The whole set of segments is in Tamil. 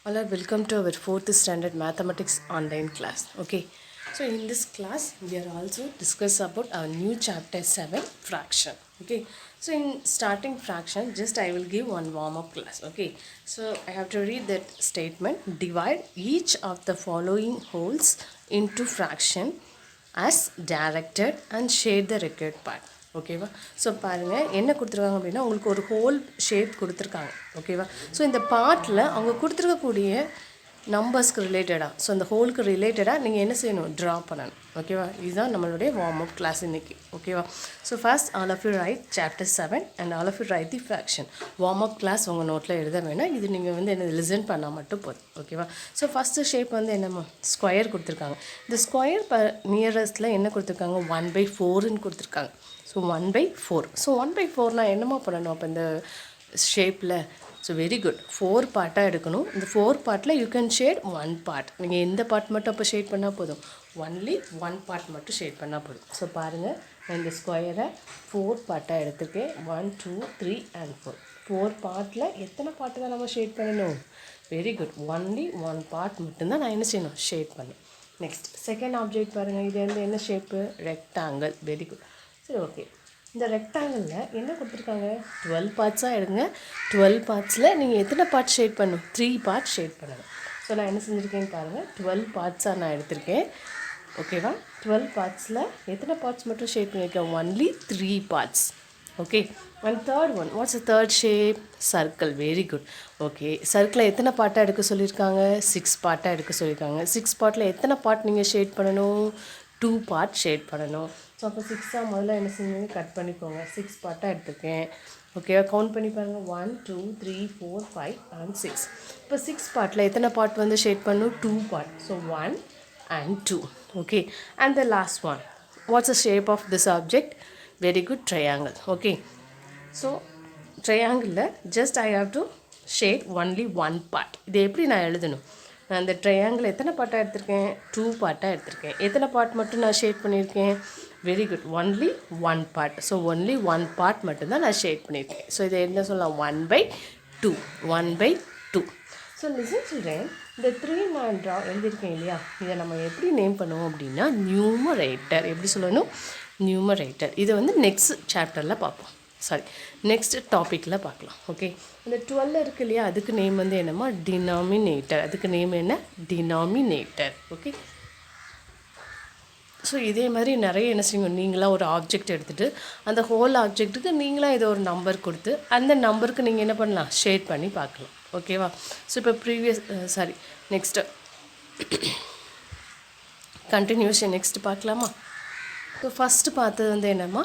All are welcome to our 4th standard mathematics online class. Okay, so in this class we are also discuss about our new chapter 7 fraction. Okay, so in starting fraction just I will give one warm up class. Okay, so I have to read that statement: divide each of the following wholes into fraction as directed and shade the required part. ஓகேவா? ஸோ பாருங்கள் என்ன கொடுத்துருக்காங்க அப்படின்னா உங்களுக்கு ஒரு ஹோல் ஷேப் கொடுத்துருக்காங்க. ஓகேவா? ஸோ இந்த பார்ட்டில் அவங்க கொடுத்துருக்கக்கூடிய நம்பர்ஸ்க்கு ரிலேட்டடாக, ஸோ அந்த ஹோலுக்கு ரிலேட்டடாக நீங்கள் என்ன செய்யணும்? ட்ரா பண்ணணும். ஓகேவா? இதுதான் நம்மளுடைய வார்ம் அப் கிளாஸ் இன்றைக்கி. ஓகேவா? So first all of you write chapter 7 and all of you write the fraction. Warm up class உங்கள் நோட்டில் எழுத வேணாம், இது நீங்கள் வந்து என்ன லிசன் பண்ணால் மட்டும் போதும். ஓகேவா? ஸோ ஃபஸ்ட்டு ஷேப் வந்து என்னமோ ஸ்கொயர் கொடுத்துருக்காங்க. இந்த ஸ்கொயர் நியரஸ்ட்டில் என்ன கொடுத்துருக்காங்க? 1/4ன்னு கொடுத்துருக்காங்க. ஸோ 1/4. ஸோ 1/4 என்னமா பண்ணணும் அப்போ இந்த ஷேப்பில்? ஸோ வெரி குட், 4 பார்ட்டாக எடுக்கணும். இந்த 4 பார்ட்டில் யூ கேன் ஷேட் 1 பார்ட். நீங்கள் எந்த பார்ட் மட்டும் அப்போ ஷேட் பண்ணால் போதும்? ஒன்லி 1 பார்ட் மட்டும் ஷேட் பண்ணால் போதும். ஸோ பாருங்கள், நான் இந்த ஸ்கொயரை 4 பார்ட்டாக எடுத்துருக்கேன். 1 2 3 and 4. 4 பார்ட்டில் எத்தனை பார்ட்டு தான் நம்ம ஷேட் பண்ணணும்? வெரி குட், ஒன்லி 1 பார்ட் மட்டும்தான் நான் என்ன செய்யணும்? ஷேட் பண்ணணும். நெக்ஸ்ட் செகண்ட் ஆப்ஜெக்ட் பாருங்கள். இது வந்து என்ன ஷேப்பு? ரெக்டாங்கிள். Very good. சரி, ஓகே. இந்த ரெக்டாங்கிளில் என்ன கொடுத்துருக்காங்க? 12 பார்ட்ஸாக எடுங்க. 12 பார்ட்ஸில் நீங்கள் எத்தனை பார்ட் ஷேட் பண்ணணும்? 3 பார்ட் ஷேட் பண்ணணும். ஸோ நான் என்ன செஞ்சுருக்கேன்னு பாருங்கள், 12 பார்ட்ஸாக நான் எடுத்திருக்கேன். ஓகேவா? 12 பார்ட்ஸில் எத்தனை பார்ட்ஸ் மட்டும் ஷேட் பண்ணியிருக்கேன்? Only 3 parts. Okay. And third one, what's a third shape? Circle. Very good. Okay, சர்க்கிளில் எத்தனை பார்ட்டாக எடுக்க சொல்லியிருக்காங்க? 6 பார்ட்டாக எடுக்க சொல்லியிருக்காங்க. 6 பார்ட்டில் எத்தனை பார்ட் நீங்கள் ஷேட் பண்ணணும்? 2 பார்ட் ஷேட் பண்ணணும். ஸோ அப்போ 6 முதல்ல என்ன செஞ்சு கட் பண்ணிக்கோங்க. 6 பார்ட்டாக எடுத்துருக்கேன். ஓகேவா? கவுண்ட் பண்ணி பாருங்கள். 1 2 3 4 5 and 6. இப்போ 6 பார்ட்டில் எத்தனை பார்ட் வந்து ஷேட் பண்ணணும்? 2 part. So 1 and 2. Okay. And the last one, what's the shape of this object? Very good, triangle. Okay. So ட்ரையாங்கிளில் just I have to shade only 1 part. இது எப்படி நான் எழுதணும்? நான் அந்த ட்ரையாங்கிள் எத்தனை பார்ட்டாக எடுத்திருக்கேன்? 2 பார்ட்டாக எடுத்திருக்கேன். எத்தனை பார்ட் மட்டும் நான் ஷேட் பண்ணியிருக்கேன்? Very good, only 1 part. So only 1 part மட்டும்தான் நான் ஷேட் பண்ணியிருக்கேன். ஸோ இதை என்ன சொல்லலாம்? 1/2. 1/2. ஸோ லிசன் சில்ட்ரன், இந்த 3 நான் எழுதியிருக்கேன் இல்லையா, இதை நம்ம எப்படி நேம் பண்ணுவோம் அப்படின்னா நியூமரேட்டர். எப்படி சொல்லணும்? நியூமரேட்டர். இதை வந்து நெக்ஸ்ட் சாப்டரில் பார்ப்போம். சாரி, நெக்ஸ்ட் டாப்பிக்கில் பார்க்கலாம். ஓகே. இந்த 12 இருக்குது இல்லையா, அதுக்கு நேம் வந்து என்னம்மா? டினாமினேட்டர். அதுக்கு நேம் என்ன? டினாமினேட்டர். ஓகே. ஸோ இதே மாதிரி நிறைய என்ன செய்யும், நீங்களாக ஒரு ஆப்ஜெக்ட் எடுத்துகிட்டு அந்த ஹோல் ஆப்ஜெக்ட்டுக்கு நீங்களாக இதை ஒரு நம்பர் கொடுத்து அந்த நம்பருக்கு நீங்கள் என்ன பண்ணலாம்? ஷேட் பண்ணி பார்க்கலாம். ஓகேவா? ஸோ இப்போ நெக்ஸ்ட்டு கண்டினியூஷன் நெக்ஸ்ட்டு பார்க்கலாமா? ஸோ ஃபஸ்ட்டு பார்த்தது வந்து என்னம்மா?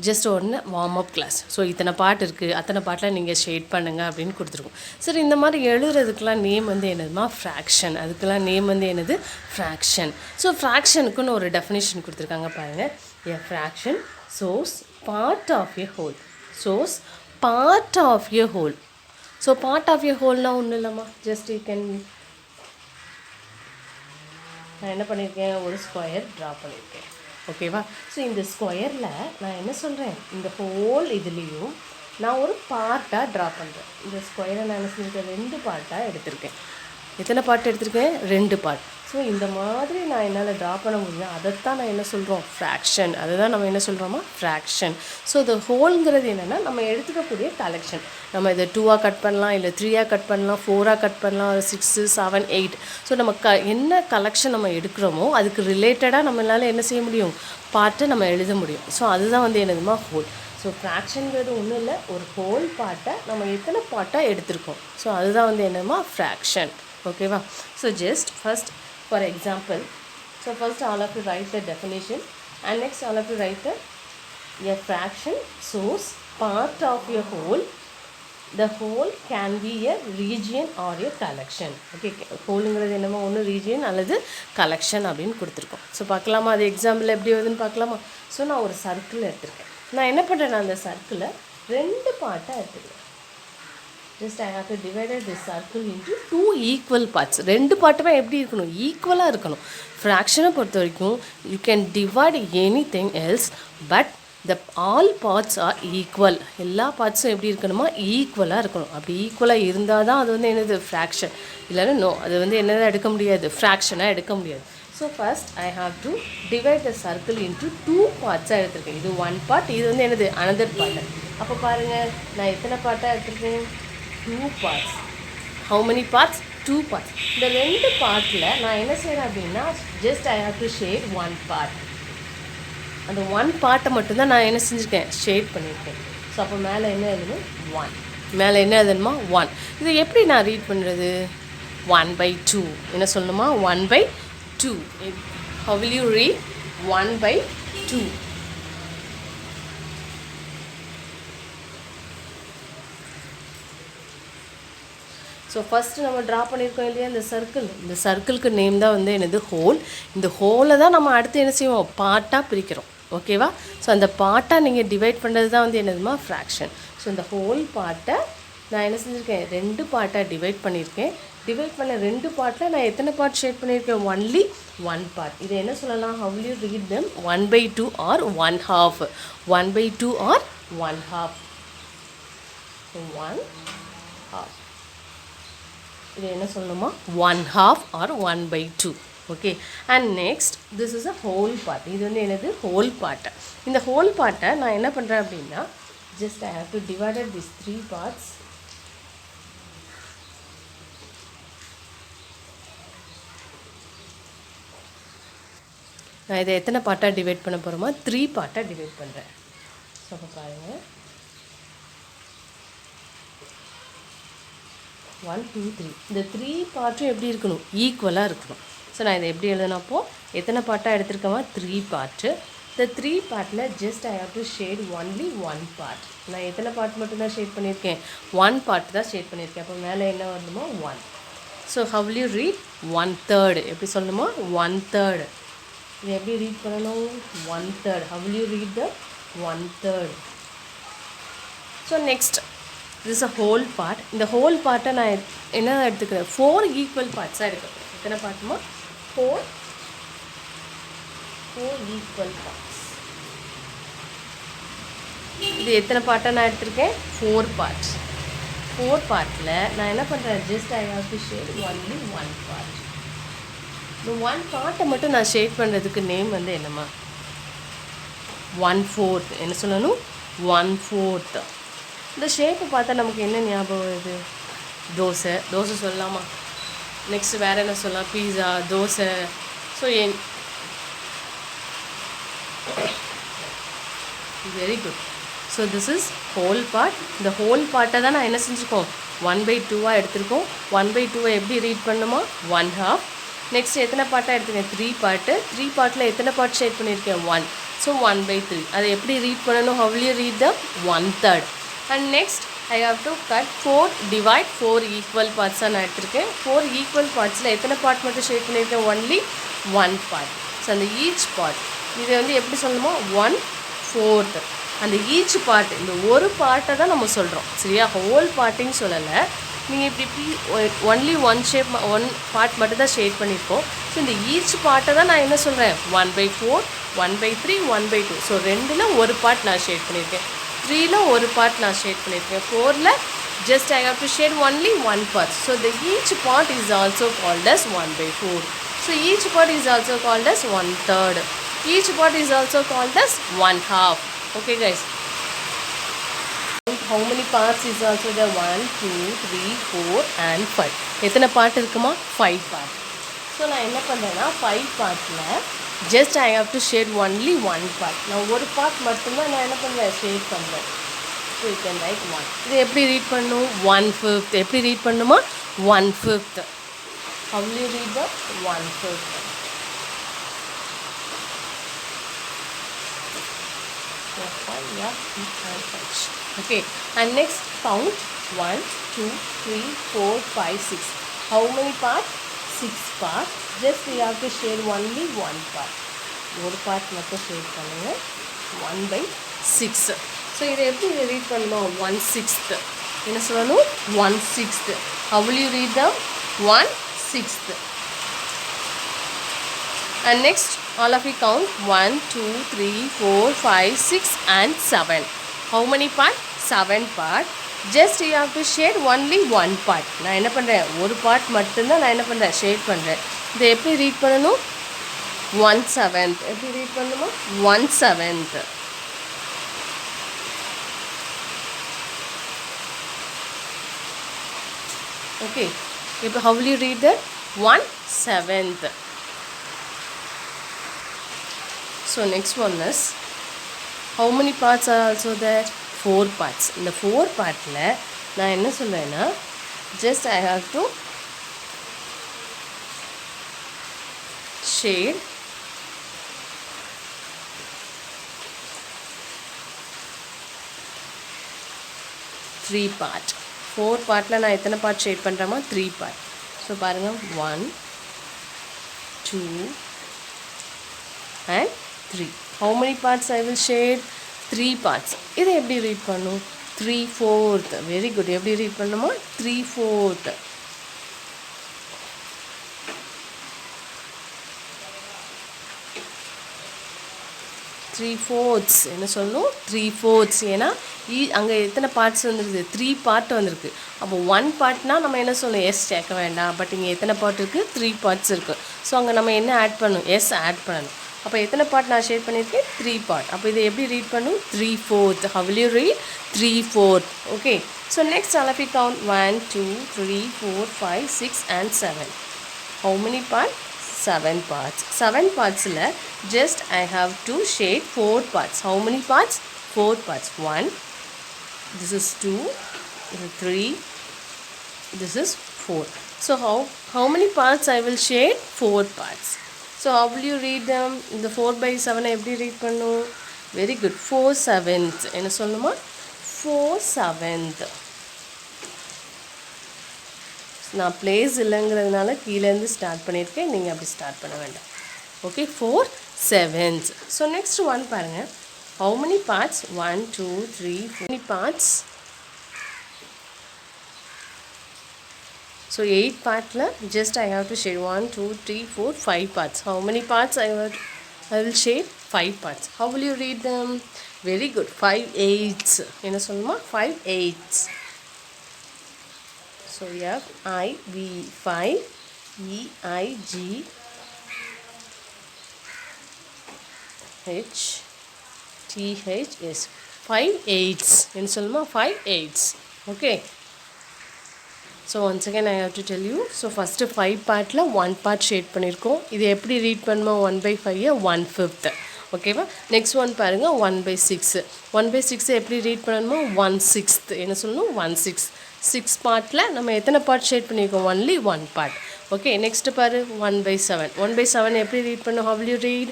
ஜஸ்ட் ஒன்று வார்ம் அப் கிளாஸ். ஸோ இத்தனை பார்ட் இருக்குது, அத்தனை பார்ட்டில் நீங்கள் ஷேட் பண்ணுங்கள் அப்படின்னு கொடுத்துருக்கோம். சரி, இந்த மாதிரி எழுதுறதுக்கெலாம் நேம் வந்து என்னதுமா? ஃப்ராக்ஷன். அதுக்கெலாம் நேம் வந்து என்னது? ஃப்ராக்ஷன். ஸோ ஃப்ராக்ஷனுக்குன்னு ஒரு டெஃபினேஷன் கொடுத்துருக்காங்க பாருங்கள். A fraction shows part of a whole. Shows part of a whole. So part of a ஹோல்னால் ஒன்றும் இல்லைம்மா, ஜஸ்ட் யூ கேன், நான் என்ன பண்ணியிருக்கேன்? ஒரு ஸ்கொயர் ட்ரா பண்ணியிருக்கேன். ஓகேவா? ஸோ இந்த ஸ்கொயரில் நான் என்ன சொல்கிறேன்? இந்த ஹோல் இதுலேயும் நான் ஒரு பார்ட்டாக ட்ரா பண்ணுறேன். இந்த ஸ்கொயரை நான் என்ன செஞ்சுருக்கேன்? 2 பார்ட்டாக எடுத்திருக்கேன். எத்தனை பார்ட் எடுத்திருக்கேன்? 2 பார்ட். ஸோ இந்த மாதிரி நான் என்னால் ட்ரா பண்ண முடியும். அதைத்தான் நான் என்ன சொல்கிறோம்? ஃப்ராக்ஷன். அதுதான் நம்ம என்ன சொல்கிறோமா? ஃப்ராக்ஷன். ஸோ இந்த ஹோல்ங்கிறது என்னென்னா நம்ம எடுத்துக்கக்கூடிய கலெக்ஷன். நம்ம இதை 2ஆக கட் பண்ணலாம், இல்லை 3ஆக கட் பண்ணலாம், 4ஆக கட் பண்ணலாம், 6 7 8. ஸோ நம்ம என்ன கலெக்ஷன் நம்ம எடுக்கிறோமோ அதுக்கு ரிலேட்டடாக நம்மளால் என்ன செய்ய முடியும்? பார்ட்டை நம்ம எழுத முடியும். ஸோ அதுதான் வந்து என்னதுமா? ஹோல். ஸோ ஃப்ராக்ஷனுங்கிறது ஒன்றும் இல்லை, ஒரு ஹோல் பார்ட்டை நம்ம எத்தனை பார்ட்டாக எடுத்திருக்கோம். ஸோ அதுதான் வந்து என்னமா? ஃப்ராக்ஷன். ஓகேவா? So just first for example, so first all of you write the definition and next all of you write a fraction shows part of a whole. The whole can be a region or a collection. Okay, ஹோலுங்கிறது என்னமோ ஒன்று ரீஜியன் அல்லது கலெக்ஷன் அப்படின்னு கொடுத்துருக்கோம். ஸோ பார்க்கலாமா? அது எக்ஸாம்பிள் எப்படி வருதுன்னு பார்க்கலாமா? ஸோ நான் ஒரு சர்க்கிள் எடுத்திருக்கேன். நான் என்ன பண்ணுறேன்? நான் அந்த சர்க்கிளை 2 பார்ட்டாக எடுத்துக்கிறேன். Just I have to divided this circle into 2 equal parts. 2 பார்ட்டுமே எப்படி இருக்கணும்? ஈக்குவலாக இருக்கணும். ஃப்ராக்ஷனை பொறுத்த வரைக்கும் you can divide any thing else, but the all parts are equal. எல்லா பார்ட்ஸும் எப்படி இருக்கணுமா, ஈக்குவலாக இருக்கணும். அப்படி ஈக்குவலாக இருந்தால் தான் அது வந்து என்னது ஃப்ராக்ஷன். இல்லைன்னா நோ, அது வந்து என்னதான் எடுக்க முடியாது, ஃப்ராக்ஷனாக எடுக்க முடியாது. So first I have to divide the circle into 2 பார்ட்ஸாக எடுத்திருக்கேன். இது 1 பார்ட், இது வந்து என்னது அனதர் பார்ட். அப்போ பாருங்கள், நான் எத்தனை பார்ட்டாக எடுத்திருக்கேன், 2 parts. How many parts, 2 parts. இந்த 2 பார்ட்டில் நான் என்ன செய்கிறேன் அப்படின்னா, just I have to shade 1 part. அந்த 1 பார்ட்டை மட்டும்தான் நான் என்ன செஞ்சுருக்கேன், ஷேட் பண்ணியிருக்கேன். ஸோ அப்போ மேலே என்ன எழுதணும், 1. மேலே என்ன எழுதணுமா, 1. இதை எப்படி நான் ரீட் பண்ணுறது, 1/2 என்ன சொல்லணுமா, 1/2. How will you read 1/2? So first நம்ம ட்ரா பண்ணியிருக்கோம் இல்லையா இந்த சர்க்கிள், இந்த சர்க்கிளுக்கு நேம் தான் வந்து என்னது, ஹோல். இந்த ஹோலை தான் நம்ம அடுத்து என்ன செய்வோம், பார்ட்டாக பிரிக்கிறோம். ஓகேவா? ஸோ அந்த பார்ட்டாக நீங்கள் டிவைட் பண்ணுறது தான் வந்து என்னதுமா, ஃப்ராக்ஷன். ஸோ இந்த ஹோல் பார்ட்டை நான் என்ன செஞ்சுருக்கேன், 2 பார்ட்டாக டிவைட் பண்ணியிருக்கேன். டிவைட் பண்ண 2 பார்ட்டில் நான் எத்தனை பார்ட் ஷேட் பண்ணியிருக்கேன், ஒன்லி 1 பார்ட். இதை என்ன சொல்லலாம், how will you read them, 1/2 or 1/2. 1/2 or 1/2. 1/2. இது என்ன சொல்லணுமா, 1/2 or 1/2. Okay. And next this is a whole part. இது வந்து என்னது, ஹோல் பார்ட்டை. இந்த ஹோல் பார்ட்டை நான் என்ன பண்ணுறேன் அப்படின்னா, just I have to divided this 3 parts. நான் இதை எத்தனை பார்ட்டாக டிவைட் பண்ண போகிறோமா, 3 பார்ட்டாக டிவைட் பண்ணுறேன். ஸோ அப்போ பாருங்கள், 1 2 3. இந்த 3 பார்ட்டும் எப்படி இருக்கணும், ஈக்குவலாக இருக்கணும். ஸோ நான் இதை எப்படி எழுதுனப்போ, எத்தனை பார்ட்டாக எடுத்திருக்கேமா, 3 பார்ட்டு. இந்த 3 பார்ட்டில் just I have to shade only 1 part. நான் எத்தனை பார்ட் மட்டும்தான் ஷேட் பண்ணியிருக்கேன், 1 பார்ட் தான் ஷேட் பண்ணியிருக்கேன். அப்போ மேலே என்ன வரணுமோ, 1. So how will you read 1/3? எப்படி சொல்லணுமா, 1/3. இது எப்படி ரீட் பண்ணணும், 1/3. how will you read the 1/3? So next this is a whole part. இந்த ஹோல் பார்ட்டை நான் என்ன எடுத்துக்கிறேன், 4 ஈக்குவல் பார்ட்ஸாக எடுக்கிறேன். எத்தனை பார்ட்டுமா, 4 ஈக்குவல் பார்ட்ஸ். இது எத்தனை பார்ட்டாக நான் எடுத்திருக்கேன், 4 பார்ட்ஸ். 4 பார்ட்டில் நான் என்ன பண்ணுறேன், just I have to shade only 1 part. இந்த 1 பார்ட்டை மட்டும் நான் ஷேட் பண்ணுறதுக்கு நேம் வந்து என்னம்மா, 1/4. என்ன சொல்லணும், 1/4. இந்த ஷேப்பை பார்த்தா நமக்கு என்ன ஞாபகம் வருது, தோசை. தோசை சொல்லலாமா, நெக்ஸ்ட் வேறு என்ன சொல்லலாம், pizza, dosa. So very good. So this is whole part. இந்த ஹோல் பார்ட்டை தான் நான் என்ன செஞ்சுருக்கோம், 1/2 எடுத்திருக்கோம். 1/2 எப்படி ரீட் பண்ணுமா, 1/2. நெக்ஸ்ட் எத்தனை பார்ட்டாக எடுத்துருக்கேன், 3 பார்ட்டு. 3 பார்ட்டில் எத்தனை பார்ட் ஷேட் பண்ணியிருக்கேன், 1. ஸோ 1/3. அதை எப்படி ரீட் பண்ணணும், how will you read the 1/3? And next I have to cut 4, divide 4 equal parts. நான் எடுத்திருக்கேன். 4 equal partsல எத்தனை பார்ட் மட்டும் ஷேட் பண்ணியிருக்கேன், ஒன்லி 1 பார்ட். ஸோ அந்த ஈச் பார்ட் இதை வந்து எப்படி சொல்லணுமோ, 1/4. அந்த ஈச் பார்ட், இந்த ஒரு பார்ட்டை தான் நம்ம சொல்கிறோம், சரியா? ஹோல் பார்ட்டின்னு சொல்லலை. நீங்கள் இப்படி ஒன்லி 1 பார்ட் மட்டும் தான் ஷேட் பண்ணியிருக்கோம். ஸோ இந்த ஈச் பார்ட்டை தான் நான் என்ன சொல்கிறேன், 1/4, 1/3, 1/2. ஸோ 2ல் ஒரு பார்ட் நான் ஷேட் பண்ணியிருக்கேன், 3ல் ஒரு பார்ட் நான் ஷேட் பண்ணியிருக்கேன், 4ல் just I have to shade only 1 part. So the each part is also called as 1/4. So each part is also called as 1/3. Each part is also called as 1/2. Okay guys. How many parts is also there? 1 2 3 4 and 5. எத்தனை பார்ட் இருக்குமா, 5 பார்ட். ஸோ நான் என்ன பண்ணுறேன்னா, 5 பார்ட்டில் just I have to shade only 1 part. நான் ஒரு பார்ட் மட்டும்தான் நான் என்ன பண்ணுறேன், ஷேட் பண்ணுறேன். So you can write 1. இது எப்படி ரீட் பண்ணணும், 1/5. எப்படி ரீட் பண்ணுமா, 1/5. How will you read the 1/5? Okay, and next count 1 2 3 4 5 6. How many parts, 6 parts. Just we have to shade only 1 part. ஒரு பார்ட் மட்டும் ஷேட் பண்ணுங்க, 1/6. ஸோ இதை எப்படி ரீட் பண்ணணும், 1/6. என்ன சொல்லணும், 1/6. How will you read the 1/6? And next All of you count 1, 2, 3, 4, 5, 6 and 7. How many part? 7 part. Just you have to shade only one part. நான் என்ன பண்ணுறேன், ஒரு பார்ட் மட்டும்தான் நான் என்ன பண்ணுறேன், ஷேட் பண்ணுறேன். இதை எப்படி ரீட் பண்ணணும்? 1/7. எப்படி ரீட் பண்ணணுமா? 1/7. Okay. How will you read that? 1/7. So next one is, how many parts are also there? 4 parts. In the 4 partல நான் என்ன சொல்றேன்னா, just I have to shade 3 part. 4 partல நான் எத்தனை பார்ட் ஷேட் பண்ணுறேமா? 3 part. ஸோ பாருங்கள், 1, 2 and 3. How many parts I will shade? 3 parts. இதை எப்படி ரீட் பண்ணும்? 3/4. Very good. எப்படி ரீட் பண்ணுமா? 3/4. என்ன சொல்லணும்? 3/4. ஏன்னா அங்கே எத்தனை பார்ட்ஸ் வந்துருக்கு? 3 பார்ட் வந்திருக்கு. அப்போ 1 பார்ட்னா நம்ம என்ன சொல்லணும்? எஸ் சேர்க்க வேண்டாம். பட் இங்கே எத்தனை பார்ட் இருக்குது? 3 பார்ட்ஸ் இருக்குது. ஸோ அங்கே நம்ம என்ன ஆட் பண்ணணும்? எஸ் ஆட் பண்ணணும். அப்போ எத்தனை பார்ட் நான் ஷேட் பண்ணியிருக்கேன்? 3 பார்ட். அப்போ இதை எப்படி ரீட் பண்ணும்? 3/4. How will you read? 3/4. Okay. So next all of you count 1, 2, 3, 4, 5, 6 and 7. How many parts? 7 parts. 7 partsல just I have to shade 4 parts. How many parts? 4 parts. 1, this is 2, this is 3, this is 4. So how many parts I will shade? 4 parts. So how will you read them? இந்த 4/7 எப்படி read பண்ணும்? Very good. 4/7. என்ன சொல்லணுமா? 4/7. நான் பிளேஸ் இல்லைங்கிறதுனால கீழேருந்து ஸ்டார்ட் பண்ணியிருக்கேன். நீங்கள் அப்படி ஸ்டார்ட் பண்ண வேண்டாம். ஓகே, 4/7. ஸோ நெக்ஸ்ட் ஒன் பாருங்கள். How many parts? 1, 2, 3, 4 parts. So 8 பார்ட்டில் just I have to shade 1, 2, 3, 4, 5 parts. How many parts? I will shade 5 parts. How will you read them? Very good. 5/8. என்ன சொல்லணுமா? 5/8. So FIV 5 EIG HTHS 5/8. என்ன சொல்லுமா? 5/8. Okay. So once again I have to tell you. So first 5 partல 1 part shade பண்ணியிருக்கோம். இது எப்படி ரீட் பண்ணுமா? 1/5 1/5. ஓகேவா? நெக்ஸ்ட் ஒன் பாருங்கள், 1/6. 1/6 எப்படி ரீட் பண்ணணுமோ? 1/6. என்ன சொல்லணும்? 1/6. 6 பார்ட்டில் நம்ம எத்தனை பார்ட் ஷேட் பண்ணியிருக்கோம்? Only 1 part. ஓகே, நெக்ஸ்ட்டு பாரு 1/7. 1/7 எப்படி ரீட் பண்ணும்? how will you read?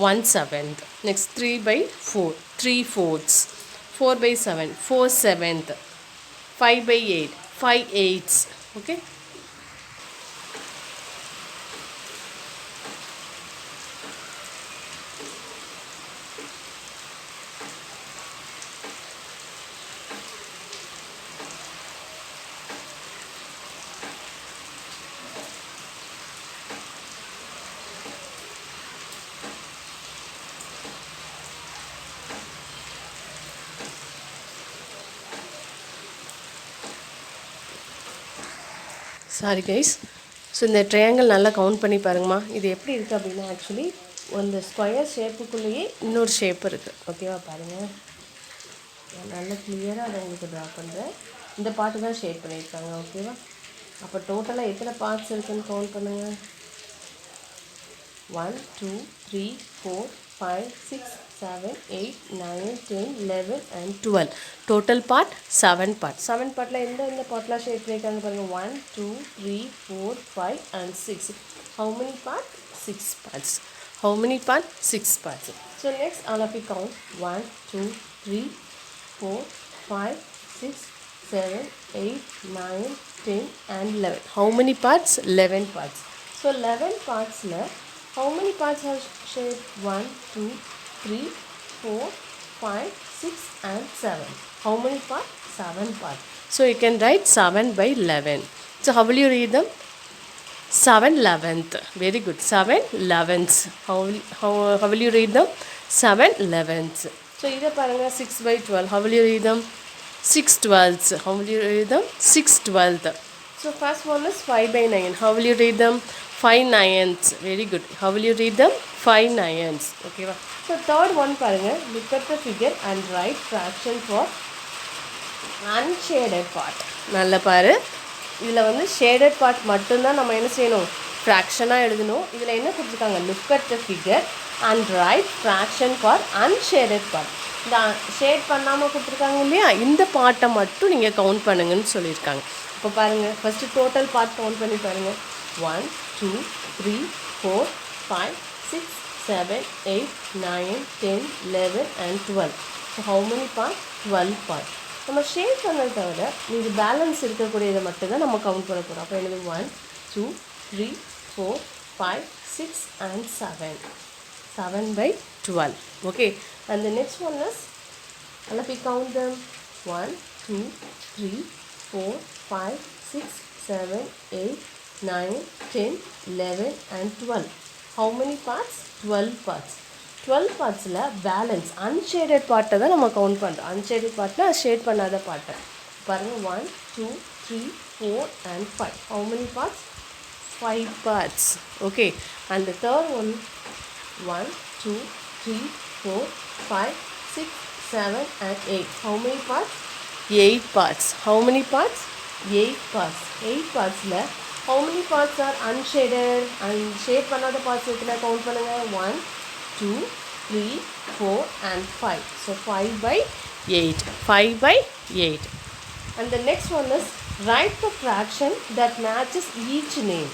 1/7. Next 3/4. 3/4. 4/7. 4/7. 5/8. 5/8. Okay. Sorry guys. So இந்த ட்ரையாங்கிள் நல்லா கவுண்ட் பண்ணி பாருங்கம்மா. இது எப்படி இருக்குது அப்படின்னா, ஆக்சுவலி அந்த ஸ்கொயர் ஷேப்புக்குள்ளேயே இன்னொரு ஷேப் இருக்குது. ஓகேவா? பாருங்கள், நல்லா கிளியராக அதை உங்களுக்கு ட்ரா பண்ணுறேன். இந்த பார்ட்டு தான் ஷேப் பண்ணியிருக்காங்க. ஓகேவா? அப்போ டோட்டலாக எத்தனை பார்ட்ஸ் இருக்குதுன்னு கவுண்ட் பண்ணுங்கள். 1, 2, 3, 4, 5, 6, 7, 8, 9, 10, 11 and 12. Total part 7 part. 7 partல எந்த பார்ட்லாம் ஷேட் பண்ணியிருக்காங்க பாருங்கள். 1, 2, 3, 4, 5 and 6. How many part? 6 parts. How many part? 6 parts. So next all of you count 1, 2, 3, 4, 5, 6, 7, 8, 9, 10 and 11. How many parts? 11 parts. So 11 partsல how many parts have shaped? 1, 2, 3, 4, 5, 6 and 7. How many parts? 7 parts. So you can write 7/11. So how will you read them? 7/11. Very good. 7/11. How will you read them? 7/11. So either paranga 6/12. How will you read them? 6/12. How will you read them? 6/12. So first one is 5/9. How will you read them? 5/9. Very good. How will you read them? 5/9. Okay. So third one paranga. Look at the figure and write fraction for unshaded part. நல்ல பாரு, இதில் வந்து ஷேடட் பார்ட் மட்டும்தான் நம்ம என்ன செய்யணும், ஃப்ராக்ஷனாக எழுதணும். இதில் என்ன கொடுத்துருக்காங்க, look at the figure and right fraction for unshaded part. இந்த ஷேட் பண்ணாமல் கொடுத்துருக்காங்க இல்லையா, இந்த பார்ட்டை மட்டும் நீங்கள் கவுண்ட் பண்ணுங்கன்னு சொல்லியிருக்காங்க. இப்போ பாருங்கள், ஃபஸ்ட்டு டோட்டல் பார்ட் கவுண்ட் பண்ணி பாருங்கள். 1 2 3 4 5 6 7 8 9 10 11 and 12. So how many parts? 12 parts. நம்ம ஷேட் பண்ணதை தவிர இது பேலன்ஸ் இருக்கக்கூடியதை மட்டும்தான் நம்ம கவுண்ட் பண்ண போகிறோம். அப்போ என்னது 1 2 3 4 5 6 and 7. 7/12. Okay, and the next one is, let me count them. 1 2 3 4 5 6 7 8 9 10 11 and 12. How many parts? 12 parts. 12 பார்ட்ஸில் balance unshaded பார்ட்டை தான் நம்ம கவுண்ட் பண்ணுறோம். அன்ஷேடட் பார்ட்னா ஷேட் பண்ணாத பார்ட்டை பாருங்கள். 1 2 3 4 and 5. How many parts? 5 parts. Okay, and the third one, 1 2 3 4 5 6 7 and 8. How many parts? 8 parts. How many parts? 8 parts. 8 partsல how many parts are unshaded? and shade பண்ணாத parts எத்தனை கவுண்ட் பண்ணுங்கள். 1 2 3 4 and 5. So 5/8. 5/8. And the next one is, write the fraction that matches each name.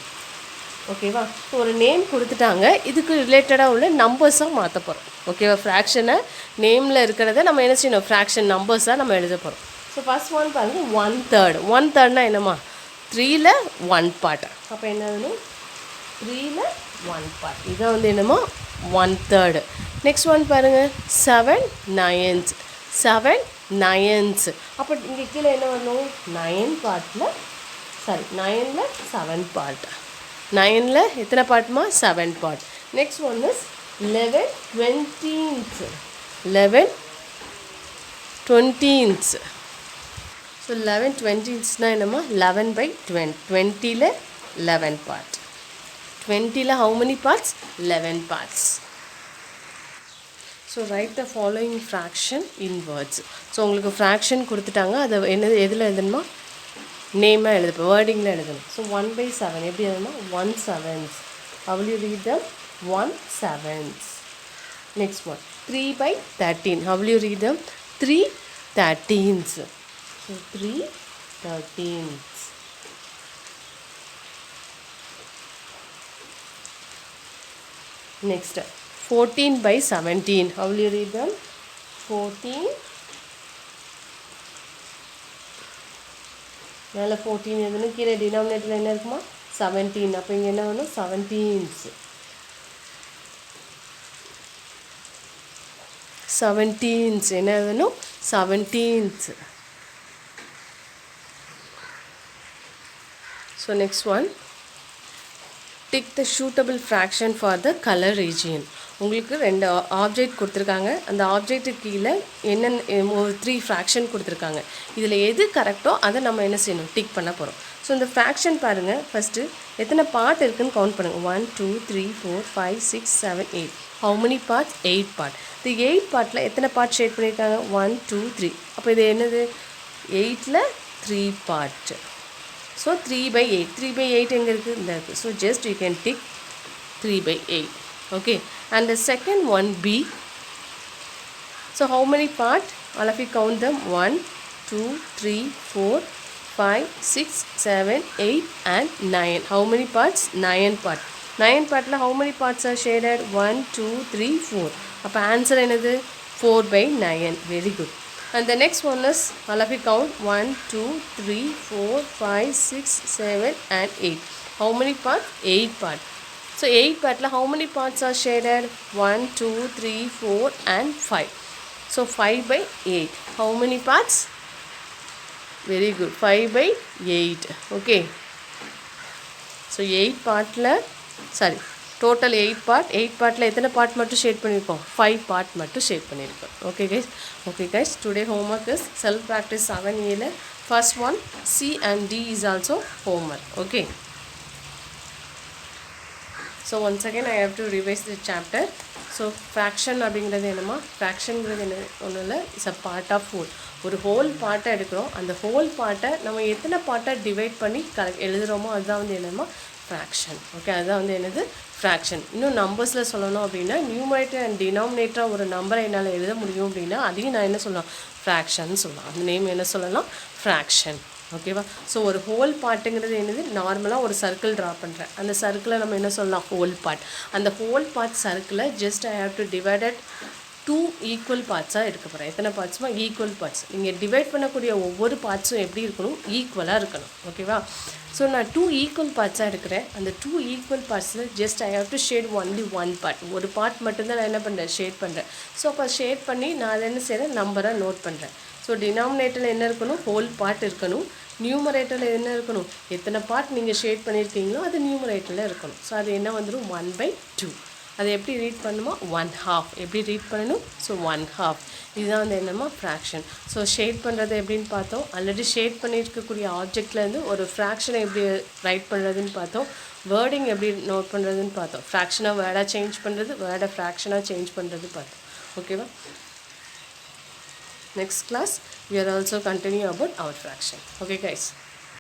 ஓகேவா, ஒரு நேம் கொடுத்துட்டாங்க, இதுக்கு ரிலேட்டடாக உள்ள நம்பர்ஸாக மாற்ற போகிறோம். ஓகேவா, ஃப்ராக்ஷனை நேமில் இருக்கிறத நம்ம என்ன செய்யணும், ஃப்ராக்ஷன் நம்பர்ஸாக நம்ம எழுத போகிறோம். ஸோ ஃபஸ்ட் ஒன் பாருங்கள், 1/3. 1/3 என்னம்மா, 3ல் 1 பார்ட். அப்போ என்ன வேணும், 3ல் 1 பார்ட். இதை வந்து என்னமோ 1/3. நெக்ஸ்ட் ஒன் பாருங்கள், 7/9. 7/9. அப்போ இங்கே கீழே என்ன வரணும், 9 பார்ட்டில் 9ல் 7 பார்ட். 9ல் எத்தனை பார்ட்மா, 7 part. Next one is 11/20. 11/20. So 11/20 என்னம்மா, 11/20. 20ல் 11 part. 20ல் how many parts? 11 parts. So write the following fraction in words. So உங்களுக்கு ஃப்ராக்ஷன் கொடுத்துட்டாங்க, அதை என்னது எதில் எழுதணுமா, நேமாக எழுது, வேர்டிங்கில் எழுதணும். ஸோ 1/7 எப்படி எழுதணுமா, 1/7. How will you read them? 1/7. Next one, 3/13. How will you read them? 3/13. So 3/13. Next, 14/17. How will you read them? 14. மேலே 14 எதுன்னு, கீழே டினாமினேட்டரில் என்ன இருக்குமா, 17. அப்போ இங்கே என்ன வேணும், 17s. 17s என்ன வேணும், 17s. So next one, tick the suitable fraction for the color region. உங்களுக்கு 2 ஆப்ஜெக்ட் கொடுத்துருக்காங்க, அந்த ஆப்ஜெக்ட்டுக்கு கீழே என்னென்ன ஒரு 3 ஃப்ராக்ஷன் கொடுத்துருக்காங்க. இதில் எது கரெக்டோ அதை நம்ம என்ன செய்யணும், டிக் பண்ண போகிறோம். ஸோ இந்த ஃப்ராக்ஷன் பாருங்கள், ஃபஸ்ட்டு எத்தனை பார்ட் இருக்குதுன்னு கவுண்ட் பண்ணுங்கள். 1 2 3 4 5 6 7 8. How many parts? 8 part. இந்த 8 பார்ட்டில் எத்தனை பார்ட் ஷேட் பண்ணியிருக்காங்க, 1 2 3. அப்போ இது என்னது, 8ல் 3 பார்ட். ஸோ 3/8. 3/8 எங்கே இருக்குது, இந்த இருக்குது. So just you can tick 3/8. Okay, and the second one, B. So how many part? All of you count them. 1 2 3 4 5 6 7 8 and 9. How many parts? 9 part. 9 partல how many parts are shaded? 1 2 3 4. அப்போ answer என்னது, 4/9. Very good. And the next one is, all of you count, 1 2 3 4 5 6 7 and 8. How many parts? 8 parts. So 8 partல how many parts are shaded? 1 2 3 4 and 5. So 5/8. How many parts? Very good. 5/8. Okay. So 8 பார்ட்டில் டோட்டல் 8 பார்ட். 8 பார்ட்டில் எத்தனை பார்ட் மட்டும் ஷேட் பண்ணியிருக்கோம்? 5 பார்ட் மட்டும் ஷேட் பண்ணியிருக்கோம். Okay guys today homework is self practice 7Aல first one C and D is also homework. Okay. So once again I have to revise the chapter. So fraction அப்படிங்கிறது என்னமா? ஃப்ராக்ஷன்ங்கிறது என்ன ஒன்றும் இல்லை, it's a part of whole. ஒரு ஹோல் பார்ட்டை எடுக்கிறோம், அந்த ஹோல் பார்ட்டை நம்ம எத்தனை பார்ட்டை டிவைட் பண்ணி எழுதுகிறோமோ அதுதான் வந்து என்னமா ஃப்ராக்ஷன். ஓகே, அதுதான் வந்து என்னது ஃப்ராக்ஷன். இன்னும் நம்பர்ஸில் சொல்லணும் அப்படின்னா நியூமரேட்டர் அண்ட் டினாமினேட்டராக ஒரு நம்பரை என்னால் எழுத முடியும் அப்படின்னா அதையும் நான் என்ன சொல்லலாம்? ஃப்ராக்ஷன் சொல்லலாம். அந்த நேம் என்ன சொல்லலாம்? ஃப்ராக்ஷன். ஓகேவா? ஸோ ஒரு ஹோல் பார்ட்டுங்கிறது என்னது? நார்மலாக ஒரு சர்க்கிள் ட்ரா பண்ணுறேன், அந்த சர்க்கிளை நம்ம என்ன சொல்லலாம்? Whole part. அந்த ஹோல் பார்ட் சர்க்கிளை just I have to divided 2 equal பார்ட்ஸாக எடுக்க போகிறேன். எத்தனை பார்ட்ஸுமா? Equal parts. நீங்கள் டிவைட் பண்ணக்கூடிய ஒவ்வொரு பார்ட்ஸும் எப்படி இருக்கணும்? ஈக்குவலாக இருக்கணும். ஓகேவா? ஸோ நான் 2 ஈக்குவல் பார்ட்ஸாக எடுக்கிறேன். அந்த 2 ஈக்குவல் பார்ட்ஸில் just I have to shade only one part. ஒரு பார்ட் மட்டும்தான் நான் என்ன பண்ணுறேன்? ஷேட் பண்ணுறேன். ஸோ அப்போ ஷேட் பண்ணி நான் அதை என்ன செய்கிறேன்? நம்பரை நோட் பண்ணுறேன். ஸோ டினாமினேட்டரில் என்ன இருக்கணும்? ஹோல் பார்ட் இருக்கணும். நியூமரேட்டரில் என்ன இருக்கணும்? எத்தனை பார்ட் நீங்கள் ஷேட் பண்ணியிருக்கீங்களோ அது நியூமரேட்டரில் இருக்கணும். ஸோ அது என்ன வந்துடும்? 1/2. அதை எப்படி ரீட் பண்ணுமா? 1/2. எப்படி ரீட் பண்ணணும்? ஸோ 1/2. இதுதான் வந்து என்னமா? ஃப்ராக்ஷன். ஸோ ஷேட் பண்ணுறது எப்படின்னு பார்த்தோம். ஆல்ரெடி ஷேட் பண்ணியிருக்கக்கூடிய ஆப்ஜெக்ட்லேருந்து ஒரு ஃப்ராக்ஷனை எப்படி ரைட் பண்ணுறதுன்னு பார்த்தோம். வேர்டிங் எப்படி நோட் பண்ணுறதுன்னு பார்த்தோம். ஃப்ராக்ஷனாக வேர்டாக சேஞ்ச் பண்ணுறது, வேர்டை ஃப்ராக்ஷனாக சேஞ்ச் பண்ணுறது பார்த்தோம். ஓகேவா? Next class we are also continue about our fraction. Okay guys.